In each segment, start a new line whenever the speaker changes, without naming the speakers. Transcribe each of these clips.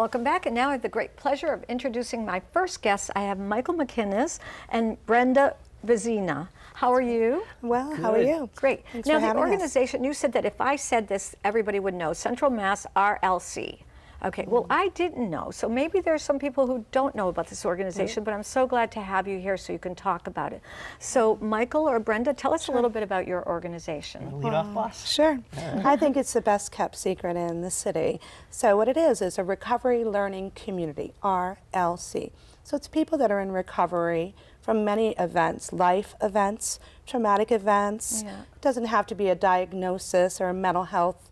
Welcome back, and now I have the great pleasure of introducing my first guests. I have Michael McInnis and Brenda Vezina. How are you?
Well,
Good.
How are you?
Great.
Thanks
now,
for
the
having
organization, you said that if I said this, everybody would know, Central Mass RLC. Okay, well, I didn't know, so maybe there's some people who don't know about this organization, but I'm so glad to have you here so you can talk about it. So, Michael or Brenda, tell us a little bit about your organization.
Lead off, boss.
Sure. I think it's the best kept secret in the city. So what it is a recovery learning community, RLC. So it's people that are in recovery from many events, life events, traumatic events.
Yeah.
It doesn't have to be a diagnosis or a mental health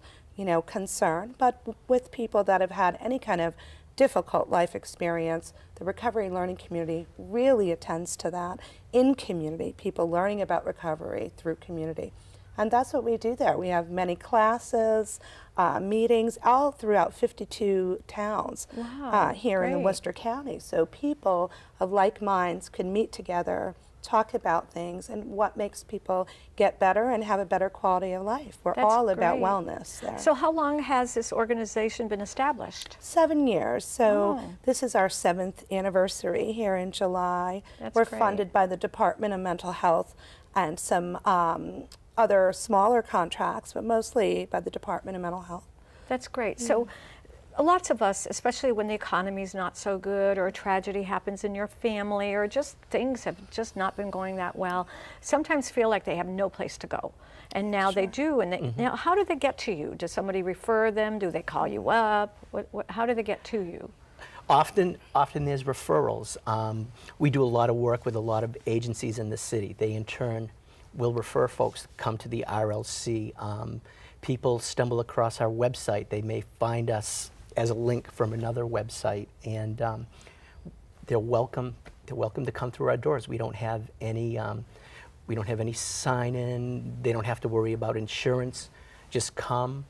concern, but with people that have had any kind of difficult life experience, the recovery learning community really attends to that in community, people learning about recovery through community. And that's what we do there. We have many classes, meetings, all throughout 52 towns here in the Worcester County. So people of like minds can meet together, talk about things and what makes people get better and have a better quality of life. We're all about wellness there.
So how long has this organization been established?
7 years. So this is our 7th anniversary here in July. We're funded by the Department of Mental Health and some other smaller contracts, but mostly by the Department of Mental Health.
That's great. So lots of us, especially when the economy's not so good or a tragedy happens in your family or just things have just not been going that well, sometimes feel like they have no place to go. And now they do. And they, now, how do they get to you? Does somebody refer them? Do they call you up? How do they get to you?
Often there's referrals. We do a lot of work with a lot of agencies in the city. They in turn will refer folks to come to the RLC. People stumble across our website. They may find us as a link from another website, and they're welcome to come through our doors. We don't have any sign-in. They don't have to worry about insurance. Just come,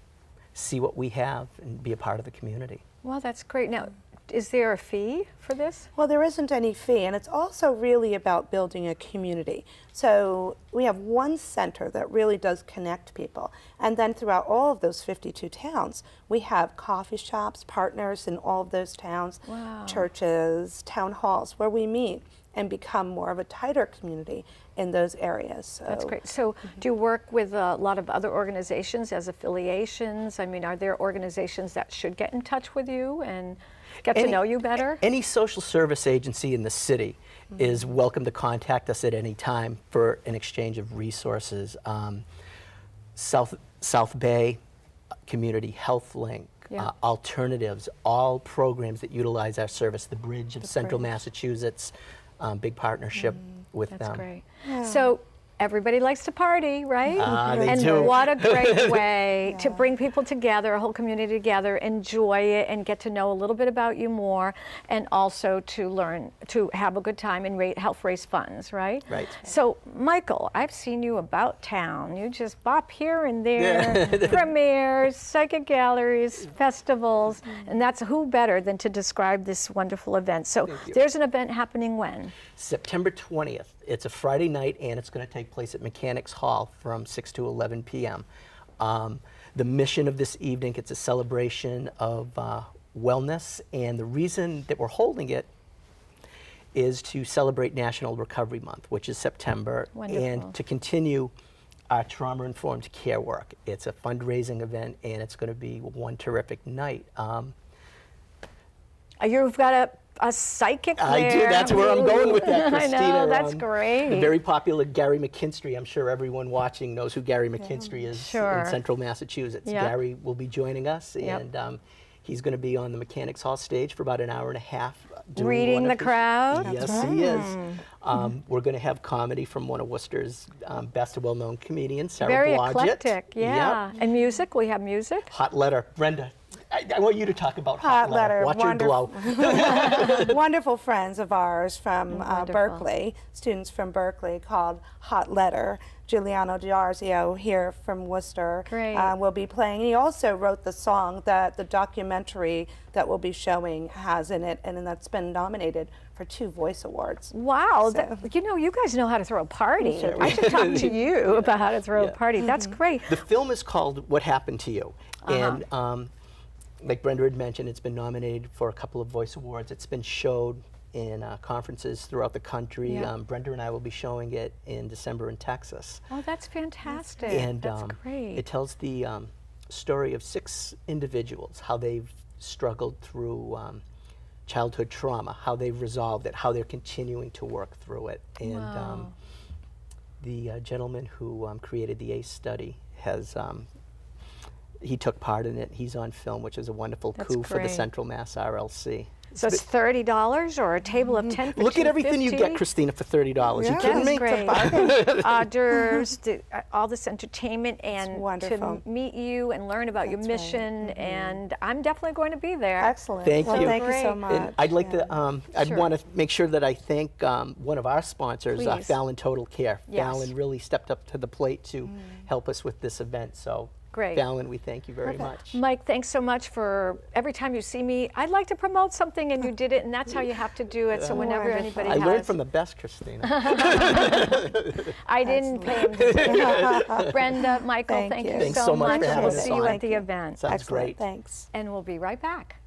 see what we have, and be a part of the community.
Well, that's great. Now, is there a fee for this?
Well, there isn't any fee, and it's also really about building a community. So we have one center that really does connect people, and then throughout all of those 52 towns, we have coffee shops, partners in all of those towns, churches, town halls, where we meet and become more of a tighter community in those areas. So.
That's great. So do you work with a lot of other organizations as affiliations? I mean, are there organizations that should get in touch with you and get to know you better?
Any social service agency in the city is welcome to contact us at any time for an exchange of resources. South Bay Community Health Link, Alternatives, all programs that utilize our service, the Bridge of Central Massachusetts, big partnership with them.
That's great. Yeah. So everybody likes to party, right?
They
and
do.
What a great way to bring people together, a whole community together, enjoy it, and get to know a little bit about you more, and also to learn to have a good time and help raise funds, right?
Right.
So, Michael, I've seen you about town. You just bop here and there, premieres, psychic galleries, festivals, and that's who better than to describe this wonderful event. So, there's an event happening when?
September 20th. It's a Friday night, and it's going to take place at McInnis Hall from 6 to 11 p.m. The mission of this evening, it's a celebration of wellness, and the reason that we're holding it is to celebrate National Recovery Month, which is September, and to continue our trauma-informed care work. It's a fundraising event, and it's going to be one terrific night.
You've got a psychic there.
I do. That's where I'm going with that, Christina.
I know, that's great.
The very popular Gary McKinstry. I'm sure everyone watching knows who Gary McKinstry is in Central Massachusetts. Gary will be joining us, and he's going to be on the McInnis Hall stage for about an hour and a half.
Reading the crowd?
Yes, he is. We're going to have comedy from one of Worcester's best well-known comedians, Sarah
Very
Blodgett.
Eclectic, And music? We have music?
Hot Letter. Brenda, I want you to talk about Hot Letter. Watch her glow.
Wonderful friends of ours from Berkeley, students from Berkeley, called Hot Letter. Giuliano Giarzio here from Worcester will be playing. He also wrote the song that the documentary that we'll be showing has in it, and that's been nominated for 2 Voice Awards.
Wow, so. You know, you guys know how to throw a party. I should talk to you about how to throw a party. That's great.
The film is called What Happened to You, and like Brenda had mentioned, it's been nominated for a couple of Voice Awards. It's been showed in conferences throughout the country.
Yeah.
Brenda and I will be showing it in December in Texas.
Oh, that's fantastic.
And
that's great.
it tells the story of 6 individuals, how they've struggled through childhood trauma, how they've resolved it, how they're continuing to work through it. And
Wow.
the gentleman who created the ACE study has, he took part in it. He's on film, which is a wonderful
That's
coup for the
great.
Central Mass RLC.
So it's $30 or a table of 10 for
Look at everything you get,
$2.50?
Christina, for $30.
Yeah.
You kidding
That's
me?
great. There's all this entertainment and to
wonderful.
meet you and learn about your
That's right.
mission, and I'm definitely going to be there.
Excellent.
Thank
Well,
you.
thank you so
Great.
much.
And I'd like
Yeah.
to, I'd
Sure.
want to make sure that I thank one of our sponsors,
Please.
Fallon Total Care.
Yes.
Fallon really stepped up to the plate to help us with this event. So,
Great.
Fallon, we thank you very much.
Mike, thanks so much for every time you see me, I'd like to promote something and you did it, and that's how you have to do it. So whenever
Wonderful.
anybody
I
has,
learned from the best, Christina.
I didn't pay him to do it. Brenda, Michael,
Thank
thank
you.
you
Thanks
so
so much
much.
for
and
having
we'll
us
see you
on.
at the event.
Sounds
Excellent.
great.
Thanks.
And we'll be right back.